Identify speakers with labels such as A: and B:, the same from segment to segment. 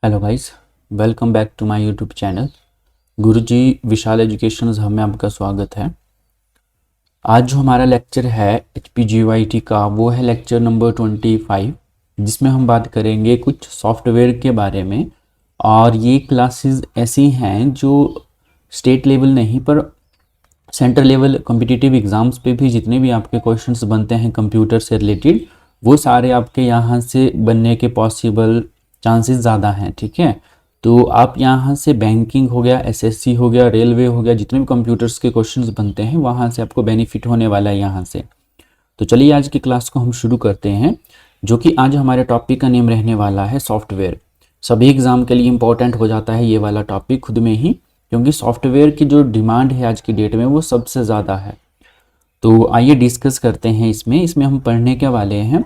A: Hello guys, welcome back to my YouTube channel Guruji Vishal educations hub में आपका स्वागत है। आज जो हमारा लेक्चर है HPGYT का वो है लेक्चर नंबर 25, जिसमें हम बात करेंगे कुछ सॉफ्टवेयर के बारे में। और ये क्लासेस ऐसी हैं जो स्टेट लेवल नहीं पर सेंटर लेवल कॉम्पिटिटिव एग्ज़ाम्स पे भी जितने भी आपके क्वेश्चंस बनते हैं कंप्यूटर से रिलेटेड, वो सारे आपके यहाँ से बनने के पॉसिबल चांसेस ज़्यादा हैं। ठीक है, तो आप यहाँ से बैंकिंग हो गया, एसएससी हो गया, रेलवे हो गया, जितने भी कंप्यूटर्स के क्वेश्चंस बनते हैं वहाँ से आपको बेनिफिट होने वाला है यहाँ से। तो चलिए आज की क्लास को हम शुरू करते हैं, जो कि आज हमारे टॉपिक का नेम रहने वाला है सॉफ्टवेयर। सभी एग्ज़ाम के लिए इम्पोर्टेंट हो जाता है ये वाला टॉपिक खुद में ही, क्योंकि सॉफ्टवेयर की जो डिमांड है आज की डेट में वो सबसे ज़्यादा है। तो आइए डिस्कस करते हैं इसमें हम पढ़ने के वाले हैं।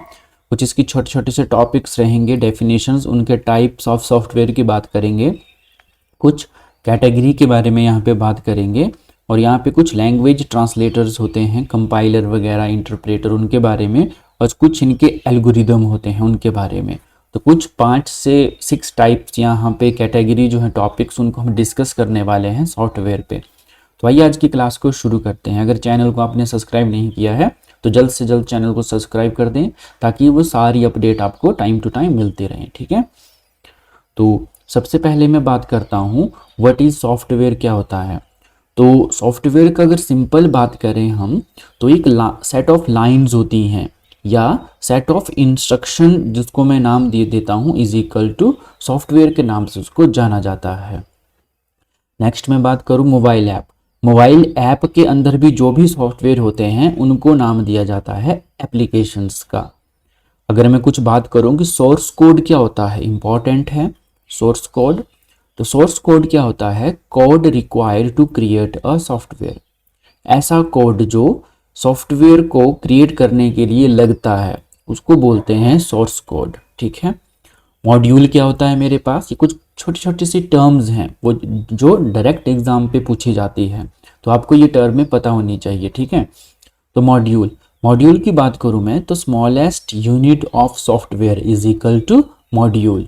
A: कुछ इसकी छोटे छोटे से टॉपिक्स रहेंगे, डेफिनेशंस, उनके टाइप्स ऑफ सॉफ्टवेयर की बात करेंगे, कुछ कैटेगरी के बारे में यहाँ पे बात करेंगे, और यहाँ पे कुछ लैंग्वेज ट्रांसलेटर्स होते हैं, कंपाइलर वगैरह, इंटरप्रेटर, उनके बारे में, और कुछ इनके एल्गोरिदम होते हैं उनके बारे में। तो कुछ 5 से 6 टाइप्स यहाँ पे कैटेगरी जो है टॉपिक्स, उनको हम डिस्कस करने वाले हैं सॉफ्टवेयर पे। तो आइए आज की क्लास को शुरू करते हैं। अगर चैनल को आपने सब्सक्राइब नहीं किया है तो जल्द से जल्द चैनल को सब्सक्राइब कर दें, ताकि वो सारी अपडेट आपको टाइम टू टाइम मिलते रहें। ठीक है, तो सबसे पहले मैं बात करता हूँ व्हाट इज़ सॉफ्टवेयर, क्या होता है। तो सॉफ्टवेयर का अगर सिंपल बात करें हम, तो एक सेट ऑफ लाइंस होती हैं या सेट ऑफ इंस्ट्रक्शन, जिसको मैं नाम दे देता हूँ इज इक्वल टू सॉफ्टवेयर के नाम से उसको जाना जाता है। नेक्स्ट मैं बात करूँ मोबाइल ऐप। मोबाइल ऐप के अंदर भी जो भी सॉफ्टवेयर होते हैं उनको नाम दिया जाता है एप्लीकेशंस का। अगर मैं कुछ बात करूँ कि सोर्स कोड क्या होता है, इंपॉर्टेंट है सोर्स कोड। तो सोर्स कोड क्या होता है, code required to create a software. ऐसा कोड जो सॉफ्टवेयर को क्रिएट करने के लिए लगता है उसको बोलते हैं सोर्स कोड। ठीक है, मॉड्यूल क्या होता है मेरे पास, ये कुछ छोटी छोटी सी टर्म्स हैं वो जो डायरेक्ट एग्जाम पे पूछी जाती है, तो आपको ये टर्म पता होनी चाहिए। ठीक है, तो मॉड्यूल, मॉड्यूल की बात करूं मैं तो smallest unit of software is equal to module.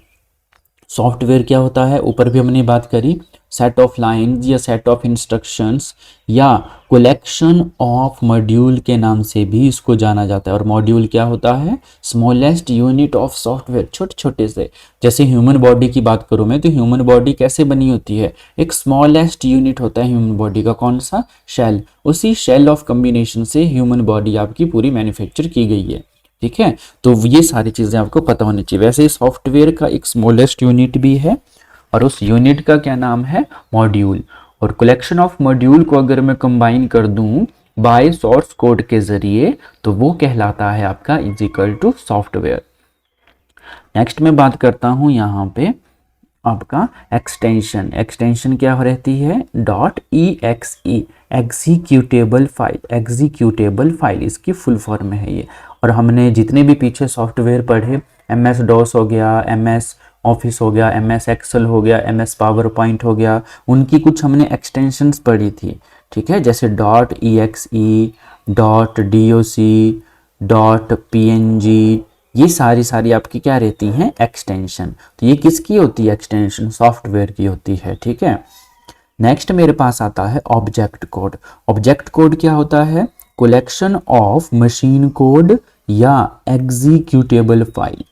A: Software क्या होता है, ऊपर भी हमने बात करी, सेट ऑफ लाइंस या सेट ऑफ इंस्ट्रक्शंस या कलेक्शन ऑफ मॉड्यूल के नाम से भी इसको जाना जाता है। और मॉड्यूल क्या होता है, स्मॉलेस्ट यूनिट ऑफ सॉफ्टवेयर, छोटे छोटे से। जैसे ह्यूमन बॉडी की बात करूं मैं, तो ह्यूमन बॉडी कैसे बनी होती है, एक स्मॉलेस्ट यूनिट होता है ह्यूमन बॉडी का, कौन सा, शेल। उसी शेल ऑफ कम्बिनेशन से ह्यूमन बॉडी आपकी पूरी मैन्युफैक्चर की गई है। ठीक है, तो ये सारी चीज़ें आपको पता होनी चाहिए। वैसे सॉफ्टवेयर का एक स्मॉलेस्ट यूनिट भी है, और उस यूनिट का क्या नाम है, मॉड्यूल। और कलेक्शन ऑफ मॉड्यूल को अगर मैं कंबाइन कर दूं बाय सोर्स कोड के जरिए, तो वो कहलाता है आपका is equal to software. Next मैं बात करता हूं यहाँ पे आपका एक्सटेंशन। एक्सटेंशन क्या रहती है, .exe, executable file. Executable file इसकी फुल फॉर्म है ये। और हमने जितने भी पीछे सॉफ्टवेयर पढ़े, MS DOS हो गया, MS ऑफिस हो गया, MS एक्सेल हो गया, MS पावर पॉइंट हो गया, उनकी कुछ हमने एक्सटेंशंस पढ़ी थी। ठीक है, जैसे .exe, .doc, .png, ये सारी आपकी क्या रहती हैं, एक्सटेंशन। तो ये किसकी होती है, एक्सटेंशन सॉफ्टवेयर की होती है। ठीक है, नेक्स्ट मेरे पास आता है ऑब्जेक्ट कोड। ऑब्जेक्ट कोड क्या होता है, कलेक्शन ऑफ मशीन कोड या एग्जीक्यूटेबल फाइल।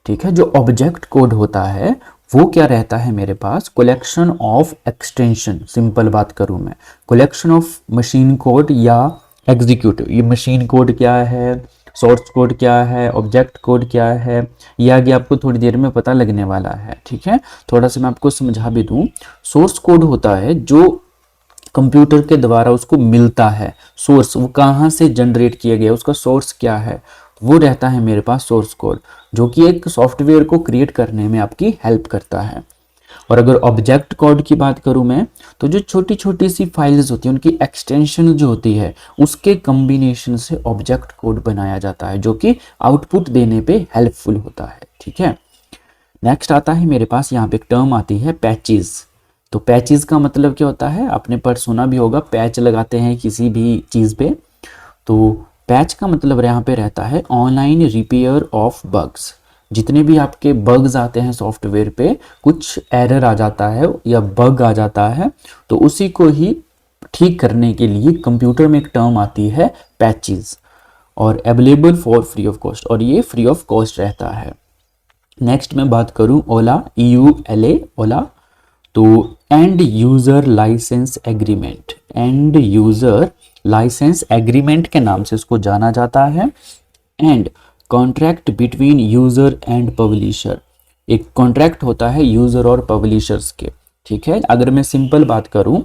A: ठीक है, जो ऑब्जेक्ट कोड होता है वो क्या रहता है मेरे पास, कलेक्शन ऑफ एक्सटेंशन। सिंपल बात करूं मैं, कलेक्शन ऑफ मशीन कोड या एग्जीक्यूटिव। ये मशीन कोड क्या है, सोर्स कोड क्या है, ऑब्जेक्ट कोड क्या है, ये आगे आपको थोड़ी देर में पता लगने वाला है। ठीक है, थोड़ा सा मैं आपको समझा भी दूं। सोर्स कोड होता है जो कंप्यूटर के द्वारा उसको मिलता है, सोर्स वो कहाँ से जनरेट किया गया, उसका सोर्स क्या है, वो रहता है मेरे पास सोर्स कोड, जो कि एक सॉफ्टवेयर को क्रिएट करने में आपकी हेल्प करता है। और अगर ऑब्जेक्ट कोड की बात करूं मैं, तो जो छोटी छोटी सी फाइल्स होती हैं उनकी एक्सटेंशन जो होती है उसके कॉम्बिनेशन से ऑब्जेक्ट कोड बनाया जाता है, जो कि आउटपुट देने पे हेल्पफुल होता है। ठीक है, नेक्स्ट आता है मेरे पास यहाँ पे एक टर्म आती है पैचेस। तो पैचेस का मतलब क्या होता है, आपने पर सुना भी होगा, पैच लगाते हैं किसी भी चीज़ पे। तो पैच का मतलब यहाँ पे रहता है ऑनलाइन रिपेयर ऑफ बग्स। जितने भी आपके बग्स आते हैं सॉफ्टवेयर पे, कुछ एरर आ जाता है या बग आ जाता है, तो उसी को ही ठीक करने के लिए कंप्यूटर में एक टर्म आती है पैचेस, और available for free of cost, और ये फ्री ऑफ कॉस्ट रहता है। नेक्स्ट मैं बात करूं ओला, EULA ओला, तो end user license agreement, end user license agreement के नाम से इसको जाना जाता है। And contract between user and publisher, एक कॉन्ट्रैक्ट होता है यूजर और पब्लिशर्स के, ठीक है। अगर मैं सिंपल बात करूं,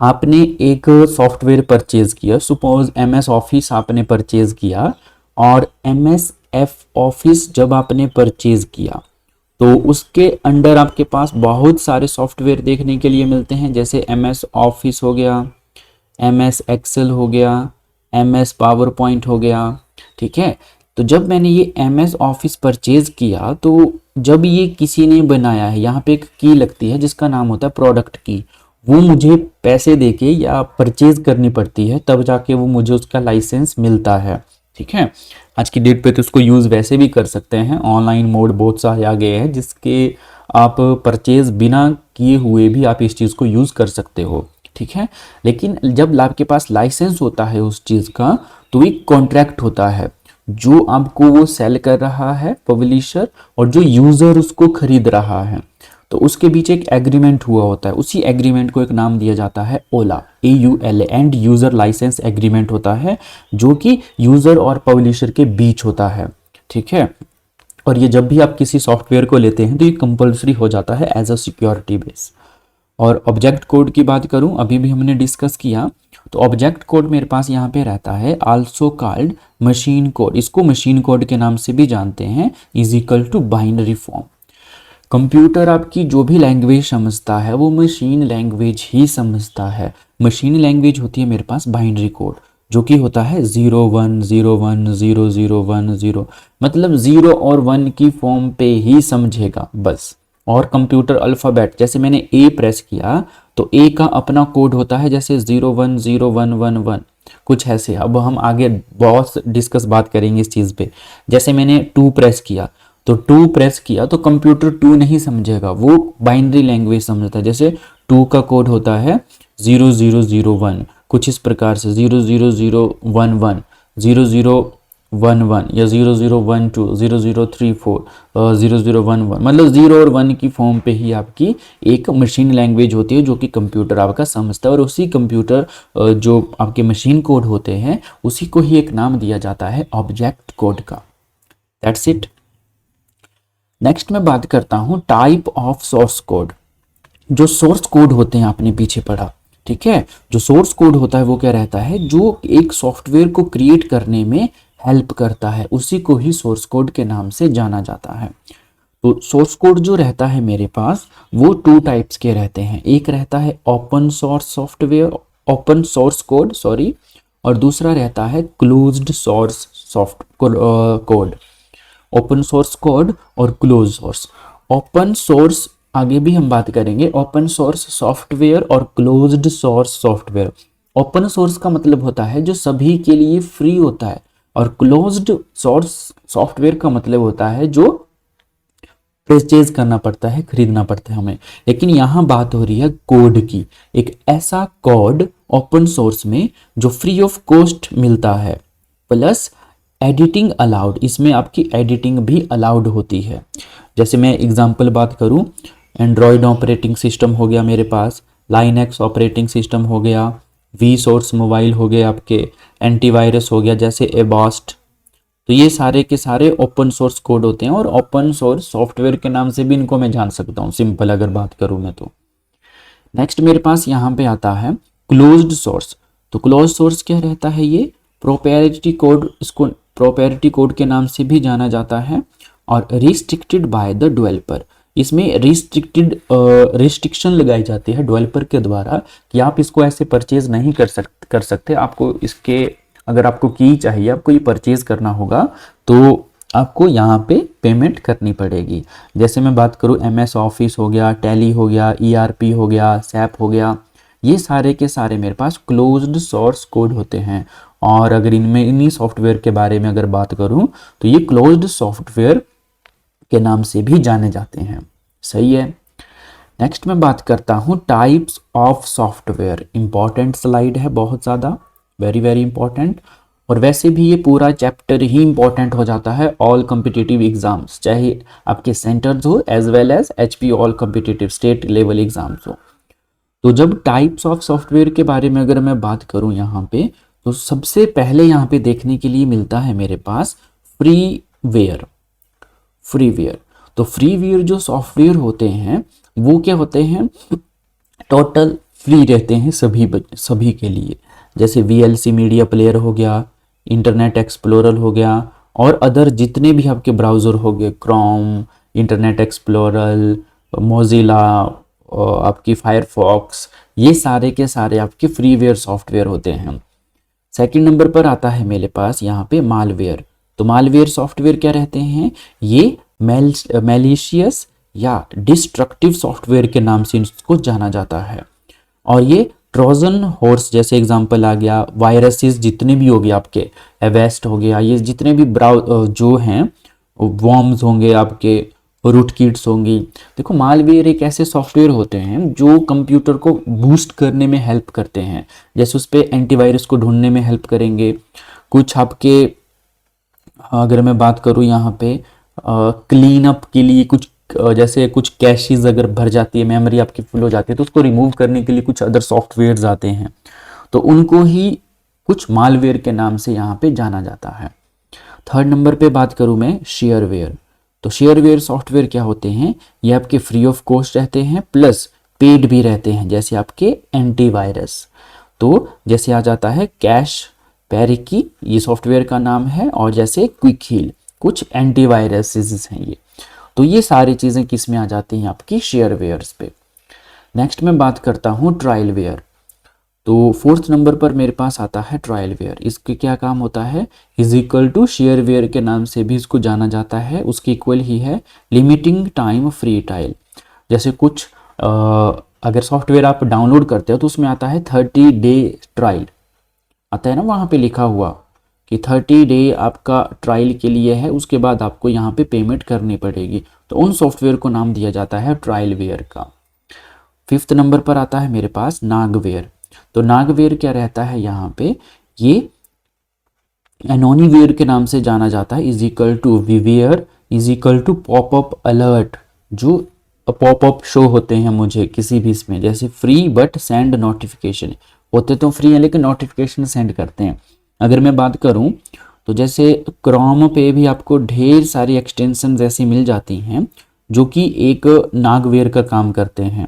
A: आपने एक सॉफ्टवेयर परचेज किया, सपोज MS ऑफिस आपने परचेज किया, और MSF ऑफिस जब आपने परचेज किया तो उसके अंडर आपके पास बहुत सारे सॉफ्टवेयर देखने के लिए मिलते हैं, जैसे MS ऑफिस हो गया, MS एक्सेल हो गया, MS पावर पॉइंट हो गया, ठीक है। तो जब मैंने ये MS ऑफिस परचेज किया, तो जब ये किसी ने बनाया है, यहाँ पे एक की लगती है जिसका नाम होता है प्रोडक्ट की, वो मुझे पैसे देके या परचेज करनी पड़ती है, तब जाके वो मुझे उसका लाइसेंस मिलता है, ठीक है। आज की डेट पे तो उसको यूज़ वैसे भी कर सकते हैं, ऑनलाइन मोड बहुत सारे आ गए हैं जिसके आप परचेज बिना किए हुए भी आप इस चीज़ को यूज़ कर सकते हो, ठीक है। लेकिन जब आपके पास लाइसेंस होता है उस चीज़ का, तो एक कॉन्ट्रैक्ट होता है जो आपको वो सेल कर रहा है पब्लिशर, और जो यूज़र उसको खरीद रहा है, तो उसके बीच एक एग्रीमेंट हुआ होता है। उसी एग्रीमेंट को एक नाम दिया जाता है EULA, EULA, end user license agreement होता है, जो कि यूज़र और पब्लिशर के बीच होता है, ठीक है। और ये जब भी आप किसी सॉफ्टवेयर को लेते हैं तो ये कंपल्सरी हो जाता है एज अ सिक्योरिटी बेस। और ऑब्जेक्ट कोड की बात करूं, अभी भी हमने डिस्कस किया, तो ऑब्जेक्ट कोड मेरे पास यहाँ पे रहता है आल्सो कॉल्ड मशीन कोड, इसको मशीन कोड के नाम से भी जानते हैं, is equal to binary form. Computer आपकी जो भी लैंग्वेज समझता है वो मशीन लैंग्वेज ही समझता है। मशीन लैंग्वेज होती है मेरे पास बाइनरी कोड, जो कि होता है 01010010, मतलब 0 और 1 की फॉर्म पे ही समझेगा बस। और कंप्यूटर अल्फ़ाबेट, जैसे मैंने A प्रेस किया तो A का अपना कोड होता है, जैसे 010111, कुछ ऐसे। अब हम आगे बहुत डिस्कस बात करेंगे इस चीज़ पे। जैसे मैंने 2 प्रेस किया, तो 2 प्रेस किया तो कंप्यूटर 2 नहीं समझेगा, वो बाइनरी लैंग्वेज समझता है। जैसे 2 का कोड होता है 0001, कुछ इस प्रकार से 00011, 0011 या 0012, 0034, 0011, मतलब 0 और 1 की फॉर्म पे ही आपकी एक मशीन लैंग्वेज होती है जो कि कंप्यूटर आपका समझता है। और उसी कंप्यूटर जो आपके मशीन कोड होते हैं उसी को ही एक नाम दिया जाता है ऑब्जेक्ट कोड का। That's it. नेक्स्ट मैं बात करता हूं टाइप ऑफ सोर्स कोड। जो सोर्स कोड होते हैं आपने पीछे पढ़ा, ठीक है। जो सोर्स कोड होता है वो क्या रहता है, जो एक सॉफ्टवेयर को क्रिएट करने में हेल्प करता है, उसी को ही सोर्स कोड के नाम से जाना जाता है। तो सोर्स कोड जो रहता है मेरे पास वो 2 टाइप्स के रहते हैं। एक रहता है open source software, open source code sorry, और दूसरा रहता है closed source soft code. Open source code और क्लोज सोर्स। ओपन सोर्स आगे भी हम बात करेंगे, ओपन सोर्स सॉफ्टवेयर और closed source software. Open source का मतलब होता है जो सभी के लिए फ्री होता है, और क्लोज्ड सोर्स सॉफ्टवेयर का मतलब होता है जो परचेज करना पड़ता है, खरीदना पड़ता है हमें। लेकिन यहाँ बात हो रही है कोड की, एक ऐसा कोड ओपन सोर्स में जो फ्री ऑफ कॉस्ट मिलता है, प्लस एडिटिंग अलाउड, इसमें आपकी एडिटिंग भी अलाउड होती है। जैसे मैं एग्जांपल बात करूं, एंड्रॉयड ऑपरेटिंग सिस्टम हो गया मेरे पास, लाइनक्स ऑपरेटिंग सिस्टम हो गया, वी सोर्स मोबाइल हो गए आपके, एंटीवायरस हो गया जैसे एबास्ट, तो ये सारे के सारे ओपन सोर्स कोड होते हैं। और ओपन सोर्स सॉफ्टवेयर के नाम से भी इनको मैं जान सकता हूँ, सिंपल अगर बात करूँ मैं तो। नेक्स्ट मेरे पास यहाँ पे आता है क्लोज्ड सोर्स। तो क्लोज सोर्स क्या रहता है, ये प्रोप्राइटरी कोड, इसको प्रोप्राइटरी कोड के नाम से भी जाना जाता है, और रिस्ट्रिक्टेड बाय द डेवलपर। इसमें रिस्ट्रिक्शन लगाई जाती है डेवलपर के द्वारा कि आप इसको ऐसे परचेज नहीं कर सकते। आपको इसके अगर आपको की चाहिए, आपको ये परचेज करना होगा तो आपको यहाँ पे पेमेंट करनी पड़ेगी। जैसे मैं बात करूँ MS ऑफिस हो गया, टैली हो गया, ERP हो गया, SAP हो गया, ये सारे के सारे मेरे पास क्लोज्ड सोर्स कोड होते हैं। और अगर इनमें इन्हीं सॉफ्टवेयर के बारे में अगर बात करूं तो ये क्लोज्ड सॉफ्टवेयर के नाम से भी जाने जाते हैं। सही है। नेक्स्ट मैं बात करता हूँ types of software. Important slide है बहुत ज़्यादा, वेरी वेरी इंपॉर्टेंट। और वैसे भी ये पूरा चैप्टर ही इंपॉर्टेंट हो जाता है ऑल कॉम्पिटिटिव एग्जाम्स, चाहे आपके सेंटर्स हो as well as HP all competitive state level exams हो। तो जब टाइप्स ऑफ सॉफ्टवेयर के बारे में अगर मैं बात करूं यहाँ पे, तो सबसे पहले यहाँ पे देखने के लिए मिलता है मेरे पास फ्रीवेयर। फ्रीवेयर, तो फ्रीवेयर जो सॉफ्टवेयर होते हैं वो क्या होते हैं, टोटल फ्री रहते हैं सभी के लिए। जैसे VLC मीडिया प्लेयर हो गया, इंटरनेट एक्सप्लोरर हो गया, और अदर जितने भी आपके ब्राउज़र हो गए, क्रोम, इंटरनेट एक्सप्लोरर, मोजिला, आपकी फायरफॉक्स, ये सारे के सारे आपके फ्रीवेयर सॉफ्टवेयर होते हैं। सेकंड नंबर पर आता है मेरे पास यहाँ पे मालवेयर। तो मालवेयर सॉफ्टवेयर क्या रहते हैं, ये मैलिशियस या डिस्ट्रक्टिव सॉफ्टवेयर के नाम से इसको जाना जाता है। और ये ट्रोजन हॉर्स जैसे एग्जांपल आ गया, वायरसेस जितने भी हो गए आपके, एवेस्ट हो गया, ये जितने भी जो हैं वॉर्म्स होंगे आपके, रूट किट्स होंगी। देखो मालवेयर एक ऐसे सॉफ्टवेयर होते हैं जो कंप्यूटर को बूस्ट करने में हेल्प करते हैं। जैसे उस पर एंटीवायरस को ढूंढने में हेल्प करेंगे। कुछ आपके अगर मैं बात करूँ यहाँ पे क्लीन अप के लिए कुछ जैसे कुछ कैशेज अगर भर जाती है, मेमोरी आपकी फुल हो जाती है, तो उसको रिमूव करने के लिए कुछ अदर सॉफ्टवेयर्स आते हैं, तो उनको ही कुछ मालवेयर के नाम से यहाँ पे जाना जाता है। थर्ड नंबर पे बात करूँ मैं शेयरवेयर। तो शेयरवेयर सॉफ्टवेयर क्या होते हैं, ये आपके फ्री ऑफ कॉस्ट रहते हैं प्लस पेड भी रहते हैं, जैसे आपके एंटीवायरस। तो जैसे आ जाता है कैश पैरिकी, ये सॉफ्टवेयर का नाम है, और जैसे क्विक हील, कुछ एंटीवायरसेस हैं ये। तो ये सारी चीज़ें किस में आ जाती हैं, आपकी शेयरवेयर्स पे। नेक्स्ट मैं बात करता हूँ ट्रायलवेयर। तो फोर्थ नंबर पर मेरे पास आता है ट्रायलवेयर। इसके क्या काम होता है, इज इक्वल टू शेयरवेयर के नाम से भी इसको जाना जाता है, उसके इक्वल ही है लिमिटिंग टाइम फ्री ट्रायल। जैसे कुछ अगर सॉफ्टवेयर आप डाउनलोड करते हो तो उसमें आता है 30 डे ट्रायल, आता है ना वहाँ पे लिखा हुआ कि 30 डे आपका ट्रायल के लिए है, उसके बाद आपको यहाँ पे पेमेंट करनी पड़ेगी। तो उन सॉफ्टवेयर को नाम दिया जाता है ट्रायलवेयर का। फिफ्थ नंबर पर आता है मेरे पास नागवेयर। तो नागवेयर क्या रहता है यहाँ पे, ये एनोनीवेयर के नाम से जाना जाता है, इज इक्वल टू वीवेयर is equal to popup alert. जो पॉपअप शो होते हैं मुझे किसी भी इसमें, जैसे फ्री बट सेंड नोटिफिकेशन, होते तो फ्री है लेकिन नोटिफिकेशन सेंड करते हैं। अगर मैं बात करूं तो जैसे क्रोम पे भी आपको ढेर सारी एक्सटेंशन ऐसी मिल जाती हैं जो कि एक नागवेयर का काम करते हैं।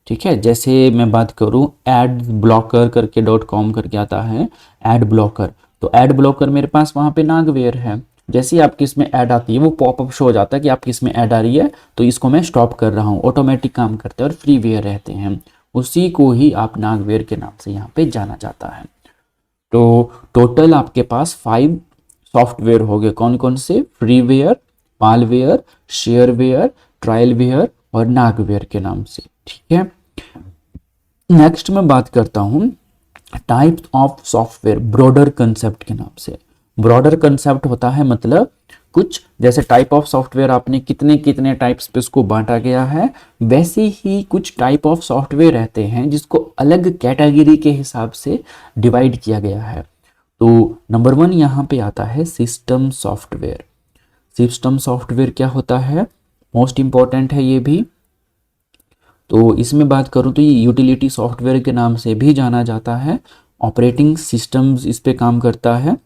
A: ठीक है, जैसे मैं बात करूं एड ब्लॉकर करके .com करके आता है, एड ब्लॉकर। तो एड ब्लॉकर मेरे पास वहाँ पे नागवेयर है। जैसे ही आपकी इसमें ऐड आती है वो पॉपअप शो हो जाता है कि आपकी इसमें ऐड आ रही है, तो इसको मैं स्टॉप कर रहा हूँ, ऑटोमेटिक काम करते हैं और फ्रीवेयर रहते हैं। उसी को ही आप नागवेयर के नाम से यहाँ पे जाना जाता है। तो टोटल आपके पास 5 सॉफ्टवेयर हो गए, कौन कौन से, फ्रीवेयर, मालवेयर, शेयरवेयर, ट्रायलवेयर और नागवेयर के नाम से। ठीक है, नेक्स्ट मैं बात करता हूँ types of software broader concept के नाम से। ब्रॉडर कंसेप्ट होता है मतलब कुछ जैसे टाइप ऑफ सॉफ्टवेयर आपने कितने कितने टाइप्स पे उसको बांटा गया है, वैसे ही कुछ टाइप ऑफ सॉफ्टवेयर रहते हैं जिसको अलग कैटेगरी के हिसाब से डिवाइड किया गया है। तो नंबर 1 यहाँ पे आता है सिस्टम सॉफ्टवेयर। सिस्टम सॉफ्टवेयर क्या होता है, मोस्ट इंपॉर्टेंट है ये भी। तो इसमें बात करूँ तो ये यूटिलिटी सॉफ्टवेयर के नाम से भी जाना जाता है। ऑपरेटिंग सिस्टम्स इस पे काम करता है।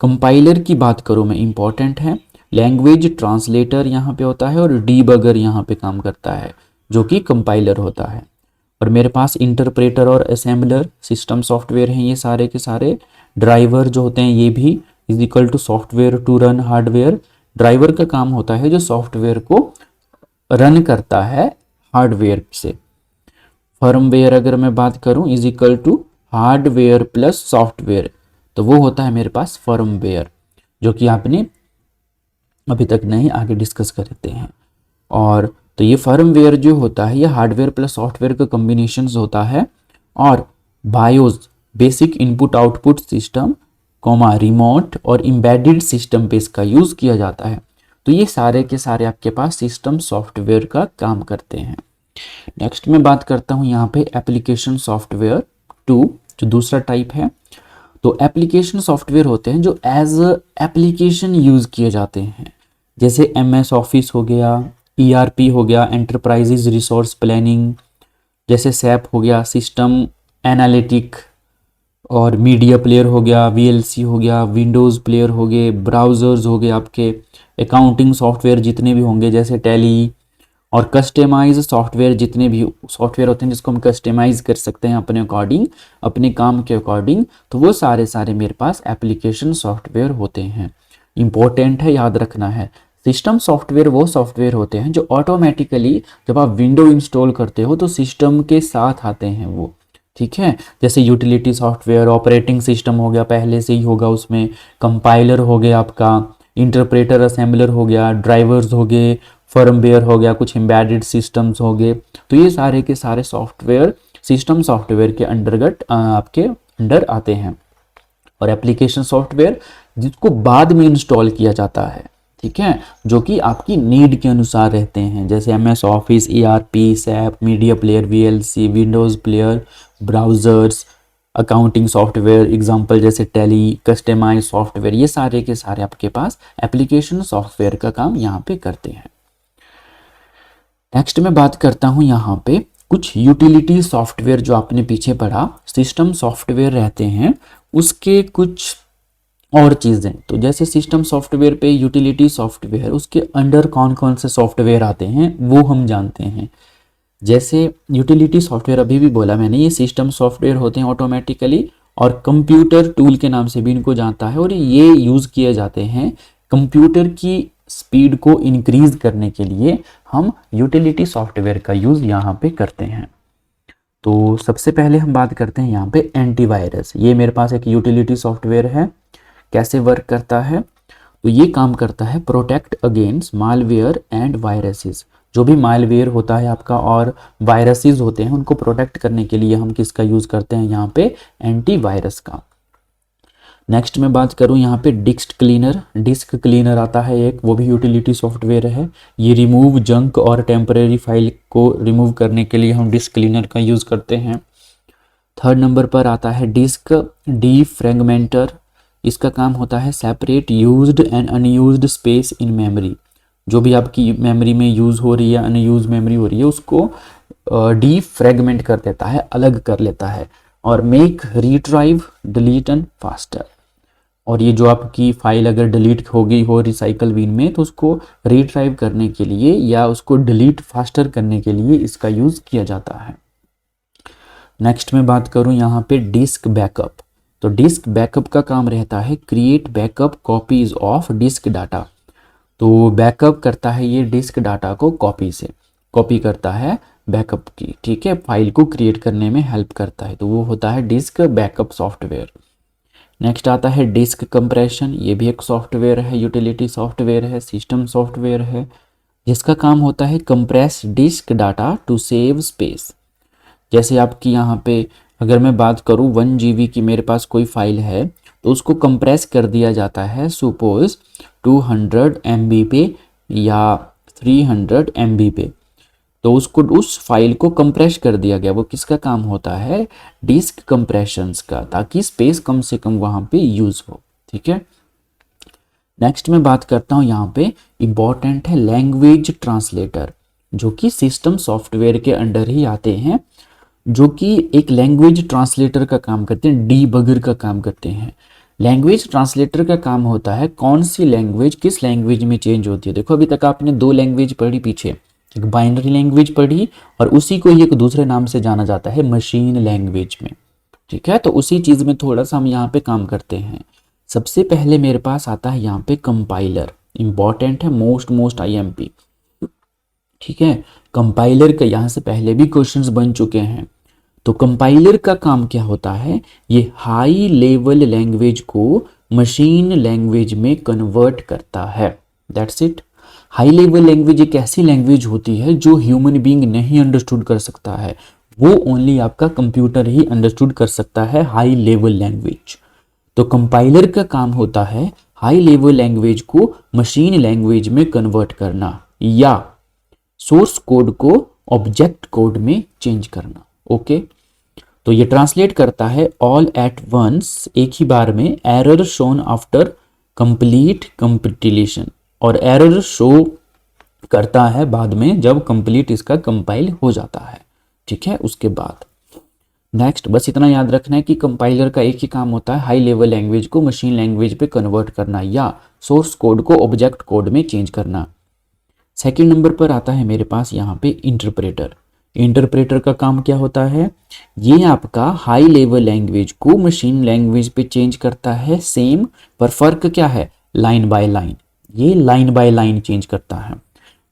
A: कंपाइलर की बात करूँ मैं, इंपॉर्टेंट है। लैंग्वेज ट्रांसलेटर यहाँ पे होता है और डीबगर यहाँ पे काम करता है जो कि कंपाइलर होता है। और मेरे पास इंटरप्रेटर और असेंबलर सिस्टम सॉफ्टवेयर हैं ये सारे के सारे। ड्राइवर जो होते हैं ये भी is equal to software to run hardware. Driver का काम होता है जो सॉफ्टवेयर को रन करता है हार्डवेयर से। फर्मवेयर अगर मैं बात करूं is equal to hardware plus software, तो वो होता है मेरे पास फर्मवेयर, जो कि आपने अभी तक नहीं आगे डिस्कस करते हैं। और तो ये फर्मवेयर जो होता है ये हार्डवेयर प्लस सॉफ्टवेयर का कॉम्बिनेशन होता है। और BIOS basic input output system, remote और एम्बेडेड सिस्टम पे इसका यूज़ किया जाता है। तो ये सारे के सारे आपके पास सिस्टम सॉफ्टवेयर का काम करते हैं। नेक्स्ट मैं बात करता हूँ यहाँ पे एप्लीकेशन सॉफ्टवेयर 2, जो दूसरा टाइप है। तो एप्लीकेशन सॉफ्टवेयर होते हैं जो एज एप्लीकेशन यूज़ किए जाते हैं, जैसे MS ऑफिस हो गया, ERP हो गया, एंटरप्राइजेज रिसोर्स प्लानिंग, जैसे SAP हो गया, सिस्टम एनालिटिक, और मीडिया प्लेयर हो गया, VLC हो गया, विंडोज़ प्लेयर हो गए, ब्राउज़र्स हो गए आपके, अकाउंटिंग सॉफ्टवेयर जितने भी होंगे जैसे टैली, और कस्टमाइज सॉफ्टवेयर जितने भी सॉफ्टवेयर होते हैं जिसको हम कस्टमाइज कर सकते हैं अपने अकॉर्डिंग, अपने काम के अकॉर्डिंग, तो वो सारे सारे मेरे पास एप्लीकेशन सॉफ्टवेयर होते हैं। इंपॉर्टेंट है, याद रखना है। सिस्टम सॉफ्टवेयर वो सॉफ्टवेयर होते हैं जो ऑटोमेटिकली जब आप विंडो इंस्टॉल करते हो तो सिस्टम के साथ आते हैं वो, ठीक है। जैसे यूटिलिटी सॉफ्टवेयर, ऑपरेटिंग सिस्टम हो गया, पहले से ही होगा उसमें, कंपाइलर हो गया आपका, इंटरप्रेटर असेंबलर हो गया, ड्राइवर्स हो गए, फर्मवेयर हो गया, कुछ एम्बेडेड सिस्टम्स हो गए। तो ये सारे के सारे सॉफ्टवेयर सिस्टम सॉफ्टवेयर के अंतर्गत आपके अंडर आते हैं। और एप्लीकेशन सॉफ्टवेयर जिसको बाद में इंस्टॉल किया जाता है, ठीक है, जो कि आपकी नीड के अनुसार रहते हैं, जैसे MS office, ERP, SAP, media player, VLC, Windows player, browsers, accounting software example जैसे टैली, कस्टमाइज सॉफ्टवेयर, ये सारे के सारे आपके पास एप्लीकेशन सॉफ्टवेयर का काम यहाँ पे करते हैं। नेक्स्ट मैं बात करता हूँ यहाँ पे कुछ यूटिलिटी सॉफ्टवेयर जो आपने पीछे पढ़ा, सिस्टम सॉफ्टवेयर रहते हैं, उसके कुछ और चीज़ें। तो जैसे सिस्टम सॉफ्टवेयर पे यूटिलिटी सॉफ्टवेयर, उसके अंडर कौन कौन से सॉफ्टवेयर आते हैं वो हम जानते हैं। जैसे यूटिलिटी सॉफ्टवेयर अभी भी बोला मैंने, ये सिस्टम सॉफ्टवेयर होते हैं ऑटोमेटिकली, और कंप्यूटर टूल के नाम से भी इनको जानता है, और ये यूज़ किए जाते हैं कंप्यूटर की स्पीड को इंक्रीज करने के लिए। हम यूटिलिटी सॉफ्टवेयर का यूज़ यहाँ पे करते हैं। तो सबसे पहले हम बात करते हैं यहाँ पे एंटीवायरस। ये मेरे पास एक यूटिलिटी सॉफ्टवेयर है। कैसे वर्क करता है? तो ये काम करता है protect against malware and viruses. जो भी मालवेयर होता है आपका और वायरसेस होते हैं, उनको प्रोटेक्ट करने के लिए हम किसका यूज़ करते हैं यहाँ पे? एंटीवायरस का। नेक्स्ट मैं बात करूँ यहाँ पे डिस्क क्लीनर। डिस्क क्लीनर आता है एक, वो भी यूटिलिटी सॉफ्टवेयर है। ये रिमूव जंक और टेम्परेरी फाइल को रिमूव करने के लिए हम डिस्क क्लीनर का यूज़ करते हैं। थर्ड नंबर पर आता है डिस्क डीफ्रैगमेंटर। इसका काम होता है separate used and unused space in memory. जो भी आपकी मेमोरी में यूज़ हो रही है, अनयूज मेमोरी हो रही है, उसको डीफ्रैगमेंट कर देता है, अलग कर लेता है। और make retrieve delete and faster. और ये जो आपकी फाइल अगर डिलीट हो गई हो रिसाइकल बिन में, तो उसको रिट्राइव करने के लिए या उसको डिलीट फास्टर करने के लिए इसका यूज़ किया जाता है। नेक्स्ट मैं बात करूँ यहाँ पे डिस्क बैकअप। तो डिस्क बैकअप का काम रहता है create backup copies of disk data. तो बैकअप करता है ये डिस्क डाटा को कॉपी से, कॉपी करता है बैकअप की, ठीक है, फाइल को क्रिएट करने में हेल्प करता है। तो वो होता है डिस्क बैकअप सॉफ्टवेयर। नेक्स्ट आता है डिस्क कंप्रेशन। ये भी एक सॉफ्टवेयर है, यूटिलिटी सॉफ्टवेयर है, सिस्टम सॉफ्टवेयर है, जिसका काम होता है compress disk data to save space. जैसे आपकी यहाँ पे अगर मैं बात करूँ 1 GB की मेरे पास कोई फाइल है, तो उसको कंप्रेस कर दिया जाता है सपोज 200 MB पे या 300 MB पे। तो उसको उस फाइल को कंप्रेस कर दिया गया। वो किसका काम होता है? डिस्क कंप्रेशंस का, ताकि स्पेस कम से कम वहाँ पे यूज़ हो, ठीक है। नेक्स्ट मैं बात करता हूँ यहाँ पे इम्पॉर्टेंट है लैंग्वेज ट्रांसलेटर, जो कि सिस्टम सॉफ्टवेयर के अंडर ही आते हैं, जो कि एक लैंग्वेज ट्रांसलेटर का काम करते हैं, डीबगर का काम करते हैं। लैंग्वेज ट्रांसलेटर का काम होता है कौन सी लैंग्वेज किस लैंग्वेज में चेंज होती है। देखो अभी तक आपने 2 लैंग्वेज पढ़ी पीछे, एक बाइनरी लैंग्वेज पढ़ी और उसी को ही एक दूसरे नाम से जाना जाता है मशीन लैंग्वेज में, ठीक है। तो उसी चीज़ में थोड़ा सा हम यहाँ पे काम करते हैं। सबसे पहले मेरे पास आता है यहाँ पे कंपाइलर। इंपॉर्टेंट है, मोस्ट IMP, ठीक है। कंपाइलर का यहाँ से पहले भी क्वेश्चंस बन चुके हैं। तो कंपाइलर का काम क्या होता है? ये हाई लेवल लैंग्वेज को मशीन लैंग्वेज में कन्वर्ट करता है। That's it. High level language एक ऐसी लैंग्वेज होती है जो ह्यूमन बीइंग नहीं अंडरस्टूड कर सकता है, वो ओनली आपका कंप्यूटर ही अंडरस्टूड कर सकता है हाई लेवल लैंग्वेज। तो कंपाइलर का काम होता है हाई लेवल लैंग्वेज को मशीन लैंग्वेज में कन्वर्ट करना या सोर्स कोड को ऑब्जेक्ट कोड में चेंज करना। ओके, तो ये ट्रांसलेट करता है ऑल एट वंस, एक ही बार में, error shown after complete compilation, और एरर शो करता है बाद में जब कंप्लीट इसका कंपाइल हो जाता है। ठीक है, उसके बाद नेक्स्ट बस इतना याद रखना है कि कंपाइलर का एक ही काम होता है, हाई लेवल लैंग्वेज को मशीन लैंग्वेज पे कन्वर्ट करना या सोर्स कोड को ऑब्जेक्ट कोड में चेंज करना। सेकंड नंबर पर आता है मेरे पास यहाँ पे इंटरप्रेटर। इंटरप्रेटर का काम क्या होता है, ये आपका हाई लेवल लैंग्वेज को मशीन लैंग्वेज पे चेंज करता है सेम, पर फर्क क्या है, लाइन बाय लाइन, ये लाइन बाय लाइन चेंज करता है।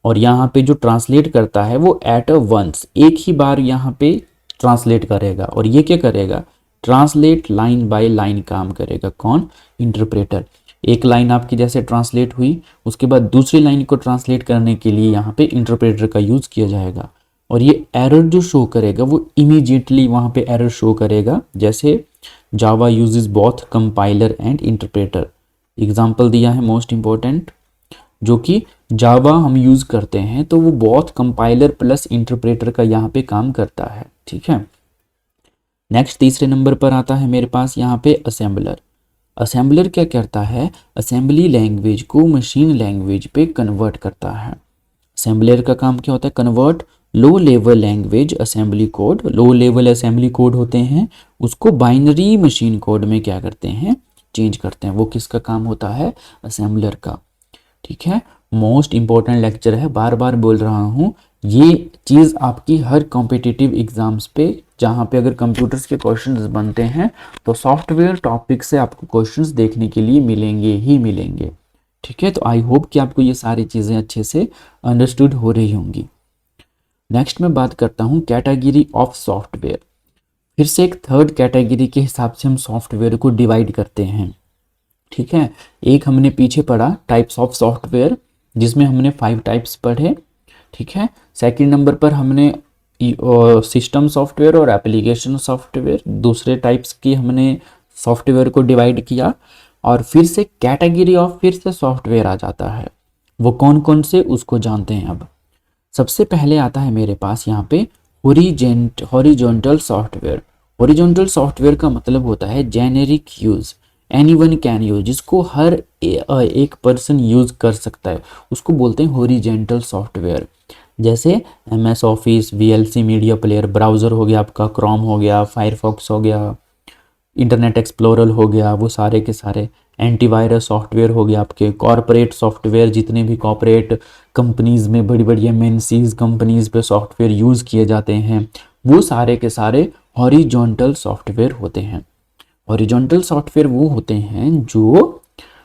A: और यहाँ पे जो ट्रांसलेट करता है वो एट अ वंस, एक ही बार यहाँ पे ट्रांसलेट करेगा। और ये क्या करेगा, ट्रांसलेट लाइन बाय लाइन काम करेगा। कौन, इंटरप्रेटर। एक लाइन आपकी जैसे ट्रांसलेट हुई, उसके बाद दूसरी लाइन को ट्रांसलेट करने के लिए यहाँ पे इंटरप्रेटर का यूज किया जाएगा। और ये एरर जो शो करेगा वो इमीडिएटली वहाँ पे एरर शो करेगा, जैसे Java uses both compiler and interpreter. Example दिया है मोस्ट इंपॉर्टेंट, जो कि जावा हम यूज करते हैं तो वो बोथ कंपाइलर प्लस इंटरप्रेटर का यहाँ पे काम करता है। ठीक है, नेक्स्ट तीसरे नंबर पर आता है मेरे पास यहाँ पे असेंबलर। असेंबलर क्या करता है, असेंबली लैंग्वेज को मशीन लैंग्वेज पे कन्वर्ट करता है। असेंबलर का काम क्या होता है, convert low level language assembly code, low level assembly code होते हैं उसको बाइनरी मशीन कोड में क्या करते हैं, चेंज करते हैं। वो किसका काम होता है, असेंबलर का। ठीक है, मोस्ट इंपॉर्टेंट लेक्चर है, बार बार बोल रहा हूँ, ये चीज़ आपकी हर कॉम्पिटिटिव एग्जाम्स पे जहाँ पे अगर कंप्यूटर्स के क्वेश्चंस बनते हैं तो सॉफ्टवेयर टॉपिक से आपको क्वेश्चंस देखने के लिए मिलेंगे ही मिलेंगे। ठीक है, तो आई होप कि आपको ये सारी चीज़ें अच्छे से अंडरस्टूड हो रही होंगी। नेक्स्ट मैं बात करता हूँ कैटेगरी ऑफ सॉफ्टवेयर। फिर से एक थर्ड कैटेगरी के हिसाब से हम सॉफ्टवेयर को डिवाइड करते हैं। ठीक है, एक हमने पीछे पढ़ा टाइप्स ऑफ सॉफ्टवेयर, जिसमें हमने 5 टाइप्स पढ़े। ठीक है, सेकंड नंबर पर हमने सिस्टम सॉफ्टवेयर और एप्लीकेशन सॉफ्टवेयर, दूसरे टाइप्स की हमने सॉफ्टवेयर को डिवाइड किया। और फिर से कैटेगरी ऑफ फिर से सॉफ्टवेयर आ जाता है, वो कौन कौन से उसको जानते हैं। अब सबसे पहले आता है मेरे पास यहाँ पे हॉरिजॉन्टल सॉफ्टवेयर। हॉरिजॉन्टल सॉफ्टवेयर का मतलब होता है generic use, anyone can use, जिसको हर एक पर्सन यूज कर सकता है, उसको बोलते हैं हॉरिजॉन्टल सॉफ्टवेयर। जैसे MS office, VLC media player, browser हो गया आपका, क्रोम हो गया, फायरफॉक्स हो गया, इंटरनेट एक्सप्लोरर हो गया, वो सारे के सारे। एंटीवायरस सॉफ्टवेयर हो गया आपके, कॉरपोरेट सॉफ्टवेयर, जितने भी कॉरपोरेट कंपनीज में बड़ी बड़ी MNCs कंपनीज पे सॉफ्टवेयर यूज़ किए जाते हैं, वो सारे के सारे हॉरिजॉन्टल सॉफ्टवेयर होते हैं। हॉरिजॉन्टल सॉफ्टवेयर वो होते हैं जो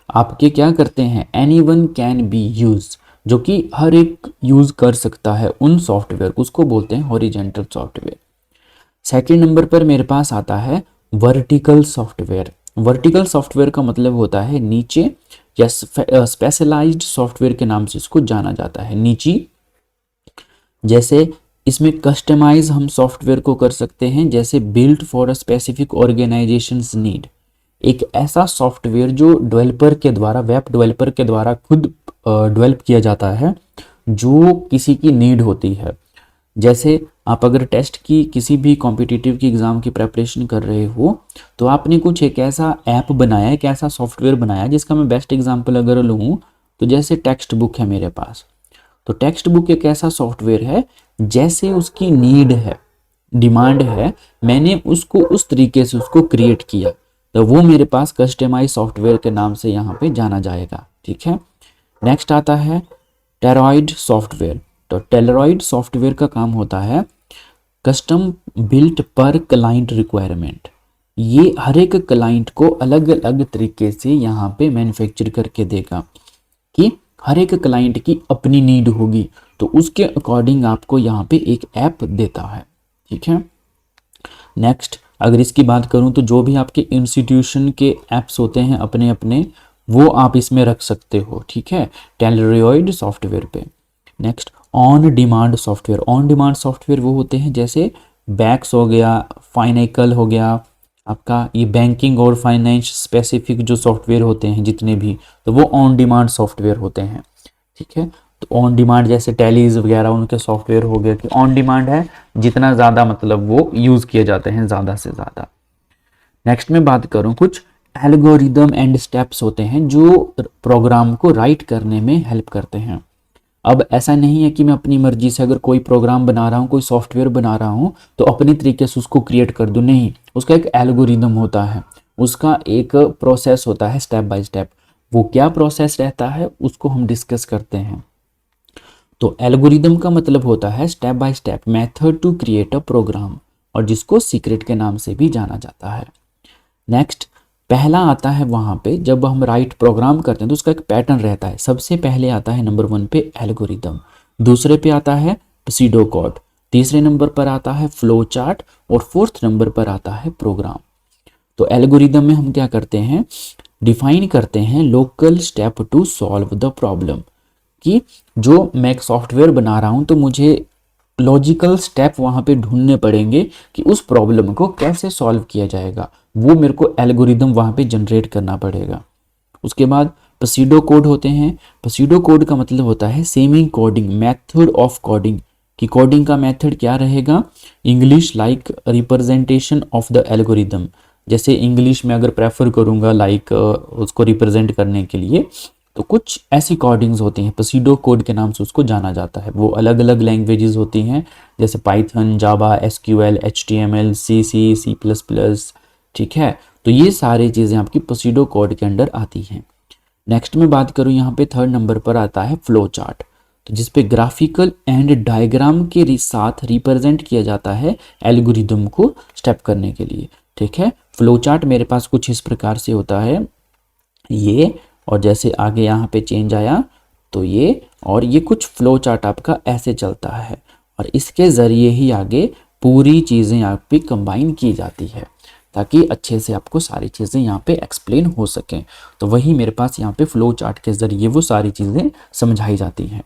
A: आपके क्या करते हैं, एनीवन कैन बी यूज, जो कि हर एक यूज कर सकता है उन सॉफ्टवेयर को, उसको बोलते हैं हॉरिजॉन्टल सॉफ्टवेयर। सेकंड नंबर पर मेरे पास आता है वर्टिकल सॉफ्टवेयर। वर्टिकल सॉफ्टवेयर का मतलब होता है नीचे, या स्पेशलाइज्ड सॉफ्टवेयर के नाम से इसको जाना जाता है, नीची। जैसे इसमें कस्टमाइज हम सॉफ्टवेयर को कर सकते हैं, जैसे built for a specific organisations need, एक ऐसा सॉफ्टवेयर जो डेवलपर के द्वारा, वेब डेवलपर के द्वारा खुद डेवलप किया जाता है, जो किसी की नीड होती है। जैसे आप अगर टेस्ट की किसी भी कॉम्पिटिटिव की एग्ज़ाम की प्रेपरेशन कर रहे हो, तो आपने कुछ एक ऐसा ऐप बनाया, एक ऐसा सॉफ्टवेयर बनाया, जिसका मैं बेस्ट एग्जांपल अगर लूँ तो जैसे टेक्स्ट बुक है मेरे पास, तो टेक्स्ट बुक एक ऐसा सॉफ्टवेयर है, जैसे उसकी नीड है, डिमांड है, मैंने उसको उस तरीके से उसको क्रिएट किया, तो वो मेरे पास कस्टमाइज सॉफ्टवेयर के नाम से यहाँ पे जाना जाएगा। ठीक है, नेक्स्ट आता है टेरॉइड सॉफ्टवेयर। तो टेलरॉइड सॉफ्टवेयर का काम होता है कस्टम बिल्ट पर क्लाइंट रिक्वायरमेंट, ये हर एक क्लाइंट को अलग अलग तरीके से यहाँ पे मैन्युफैक्चर करके देगा, कि हर एक क्लाइंट की अपनी नीड होगी, तो उसके अकॉर्डिंग आपको यहाँ पे एक ऐप देता है। ठीक है, नेक्स्ट अगर इसकी बात करूँ तो जो भी आपके इंस्टीट्यूशन के ऐप्स होते हैं अपने अपने, वो आप इसमें रख सकते हो। ठीक है, टेलरॉइड सॉफ्टवेयर पे। Next on demand software. On demand software वो होते हैं जैसे बैक्स हो गया, फाइनेकल हो गया, आपका ये बैंकिंग और फाइनेंस स्पेसिफिक जो सॉफ्टवेयर होते हैं जितने भी, तो वो ऑन डिमांड सॉफ्टवेयर होते हैं। ठीक है, तो ऑन डिमांड जैसे टैलीज वगैरह उनके सॉफ्टवेयर हो गए कि ऑन डिमांड है, जितना ज़्यादा मतलब वो यूज़ किए जाते हैं ज़्यादा से ज़्यादा। नेक्स्ट में बात करूँ, कुछ एल्गोरिदम एंड स्टेप्स होते हैं जो प्रोग्राम को राइट करने में हेल्प करते हैं। अब ऐसा नहीं है कि मैं अपनी मर्जी से अगर कोई प्रोग्राम बना रहा हूँ, कोई सॉफ्टवेयर बना रहा हूँ तो अपने तरीके से उसको क्रिएट कर दूँ, नहीं, उसका एक एल्गोरिदम होता है, उसका एक प्रोसेस होता है स्टेप बाय स्टेप। वो क्या प्रोसेस रहता है उसको हम डिस्कस करते हैं। तो एल्गोरिदम का मतलब होता है step by step method to create a program, और जिसको सीक्रेट के नाम से भी जाना जाता है। नेक्स्ट, पहला आता है वहाँ पे जब हम राइट प्रोग्राम करते हैं तो उसका एक पैटर्न रहता है। सबसे पहले आता है नंबर 1 पे एल्गोरिदम, दूसरे पे आता है pseudo कोड, तीसरे नंबर पर आता है फ्लो चार्ट, और फोर्थ नंबर पर आता है प्रोग्राम। तो एल्गोरिदम में हम क्या करते हैं, डिफाइन करते हैं local step to solve the problem, कि जो मैं एक सॉफ्टवेयर बना रहा हूँ तो मुझे लॉजिकल स्टेप वहाँ पे ढूंढने पड़ेंगे कि उस प्रॉब्लम को कैसे सॉल्व किया जाएगा, वो मेरे को एल्गोरिदम वहाँ पे जनरेट करना पड़ेगा। उसके बाद पसीडो कोड होते हैं। पसीडो कोड का मतलब होता है semi coding method of coding, कि कोडिंग का मेथड क्या रहेगा, English like representation of the algorithm. जैसे इंग्लिश में अगर प्रेफर करूँगा लाइक उसको रिप्रेजेंट करने के लिए, तो कुछ ऐसी कोडिंग्स होती हैं, पसीडो कोड के नाम से उसको जाना जाता है। वो अलग अलग लैंग्वेजेस होती हैं, जैसे Python, Java, SQL, HTML, C plus plus. ठीक है, तो ये सारी चीज़ें आपकी पसीडो कोड के अंडर आती हैं। नेक्स्ट में बात करूँ, यहाँ पे थर्ड नंबर पर आता है फ्लो चार्ट, तो जिस पे ग्राफिकल एंड डायग्राम के साथ रिप्रेजेंट किया जाता है एल्गोरिदम को स्टेप करने के लिए। ठीक है, फ्लो चार्ट मेरे पास कुछ इस प्रकार से होता है ये, और जैसे आगे यहाँ पे चेंज आया तो ये, और ये कुछ फ्लो चार्ट आपका ऐसे चलता है, और इसके ज़रिए ही आगे पूरी चीज़ें आप पे कंबाइन की जाती है ताकि अच्छे से आपको सारी चीज़ें यहाँ पे एक्सप्लेन हो सकें। तो वही मेरे पास यहाँ पे फ्लो चार्ट के ज़रिए वो सारी चीज़ें समझाई जाती हैं।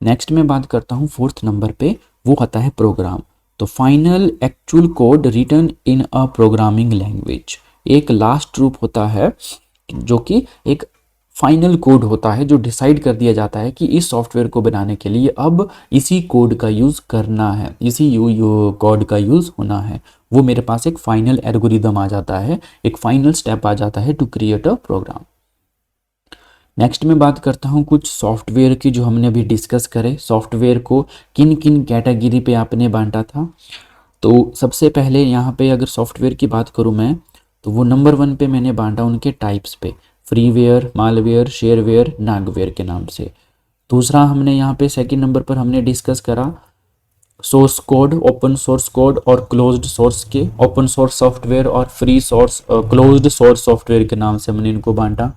A: नेक्स्ट मैं बात करता हूँ फोर्थ नंबर पे, वो आता है प्रोग्राम। तो final actual code written in a programming language, एक लास्ट रूप होता है जो कि एक फाइनल कोड होता है जो डिसाइड कर दिया जाता है कि इस सॉफ्टवेयर को बनाने के लिए अब इसी कोड का यूज़ करना है, इसी कोड का यूज़ होना है। वो मेरे पास एक फाइनल एल्गोरिदम आ जाता है, एक फाइनल स्टेप आ जाता है to create a program. Next मैं बात करता हूँ कुछ सॉफ्टवेयर की जो हमने अभी डिस्कस करे, सॉफ्टवेयर को किन किन कैटेगरी पे आपने बांटा था। तो सबसे पहले यहाँ पे अगर सॉफ्टवेयर की बात करूँ मैं, तो वो नंबर 1 पे मैंने बांटा उनके टाइप्स पे, फ्रीवेयर, मालवेयर, शेयरवेयर, नागवेयर के नाम से। दूसरा हमने यहाँ पे सेकंड नंबर पर हमने डिस्कस करा source code, open source code और क्लोज्ड सोर्स के, ओपन सोर्स सॉफ्टवेयर और free source closed source software के नाम से हमने इनको बांटा।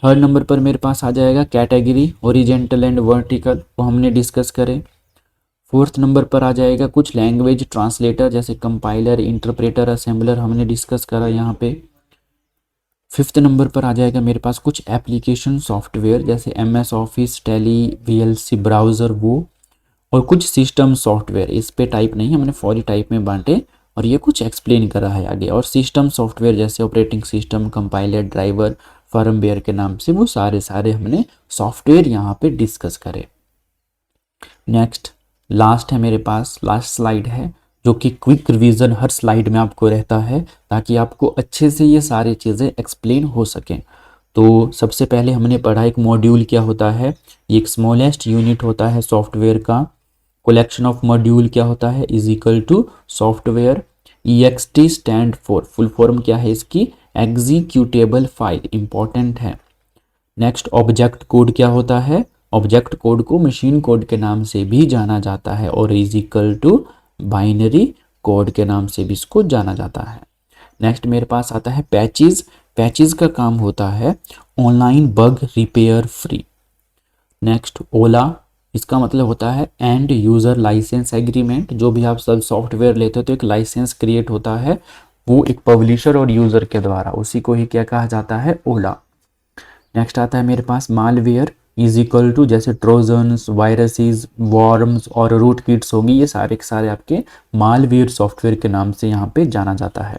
A: थर्ड नंबर पर मेरे पास आ जाएगा कैटेगरी, ओरिजेंटल एंड वर्टिकल, वो हमने डिस्कस करें। फोर्थ नंबर पर आ जाएगा कुछ लैंग्वेज ट्रांसलेटर जैसे कंपाइलर, इंटरप्रेटर, असेंबलर, हमने डिस्कस करा यहाँ पे। फिफ्थ नंबर पर आ जाएगा मेरे पास कुछ एप्लीकेशन सॉफ्टवेयर जैसे MS office, tally, VLC browser वो, और कुछ सिस्टम सॉफ्टवेयर, इस पे टाइप नहीं, हमने 4 टाइप में बांटे और ये कुछ एक्सप्लेन करा है आगे। और सिस्टम सॉफ्टवेयर जैसे operating system, compiler, driver, firmware के नाम से, वो सारे हमने सॉफ्टवेयर यहाँ पे डिस्कस करे। नेक्स्ट लास्ट है मेरे पास, लास्ट स्लाइड है जो कि क्विक रिवीजन हर स्लाइड में आपको रहता है ताकि आपको अच्छे से ये सारी चीज़ें एक्सप्लेन हो सकें। तो सबसे पहले हमने पढ़ा एक मॉड्यूल क्या होता है, ये एक स्मॉलेस्ट यूनिट होता है सॉफ्टवेयर का। कलेक्शन ऑफ मॉड्यूल क्या होता है, is equal to software. EXT stand for, full form क्या है इसकी, एग्जीक्यूटेबल फाइल, इंपॉर्टेंट है। नेक्स्ट ऑब्जेक्ट कोड क्या होता है, ऑब्जेक्ट कोड को मशीन कोड के नाम से भी जाना जाता है और is equal to binary code के नाम से भी इसको जाना जाता है। नेक्स्ट मेरे पास आता है पैचेस। पैचेस का काम होता है online bug repair free. Next Ola, इसका मतलब होता है एंड यूज़र लाइसेंस एग्रीमेंट। जो भी आप सब सॉफ्टवेयर लेते हो तो एक लाइसेंस क्रिएट होता है, वो एक पब्लिशर और यूज़र के द्वारा, उसी को ही क्या कहा जाता है, ओला। नेक्स्ट आता है मेरे पास मालवेयर, इज इक्वल टू जैसे ट्रोजन्स, वायरसेस, वॉर्म्स और रूट किट्स होगी, ये सारे के सारे आपके मालवेयर सॉफ्टवेयर के नाम से यहाँ पे जाना जाता है।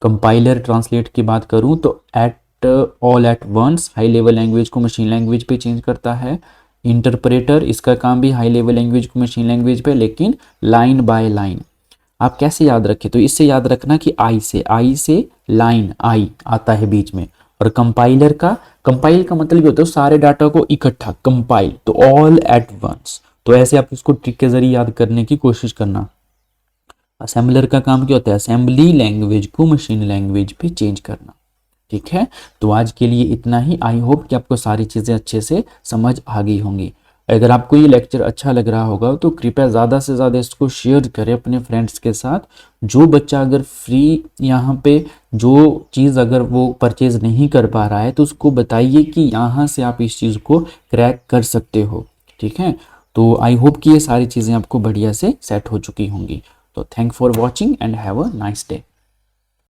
A: कंपाइलर ट्रांसलेट की बात करूं तो at all at once high level language को मशीन लैंग्वेज पे चेंज करता है। इंटरप्रेटर इसका काम भी हाई लेवल लैंग्वेज को मशीन लैंग्वेज पे, लेकिन लाइन बाय लाइन। आप कैसे याद रखें, तो इससे याद रखना कि आई से लाइन आई आता है बीच में। और कंपाइलर का, कंपाइल का मतलब ये होता है सारे डाटा को इकट्ठा, कंपाइल, तो ऑल एट वंस। तो ऐसे आप इसको ट्रिक के जरिए याद करने की कोशिश करना। असेंबलर का काम क्या होता है, असेंबली लैंग्वेज को मशीन लैंग्वेज पे चेंज करना। ठीक है, तो आज के लिए इतना ही। आई होप कि आपको सारी चीज़ें अच्छे से समझ आ गई होंगी। अगर आपको ये लेक्चर अच्छा लग रहा होगा तो कृपया ज़्यादा से ज़्यादा इसको शेयर करें अपने फ्रेंड्स के साथ। जो बच्चा अगर फ्री यहाँ पे जो चीज़ अगर वो परचेज नहीं कर पा रहा है तो उसको बताइए कि यहाँ से आप इस चीज़ को क्रैक कर सकते हो। ठीक है, तो आई होप कि ये सारी चीज़ें आपको बढ़िया से सेट हो चुकी होंगी। तो thank for watching and have a nice day.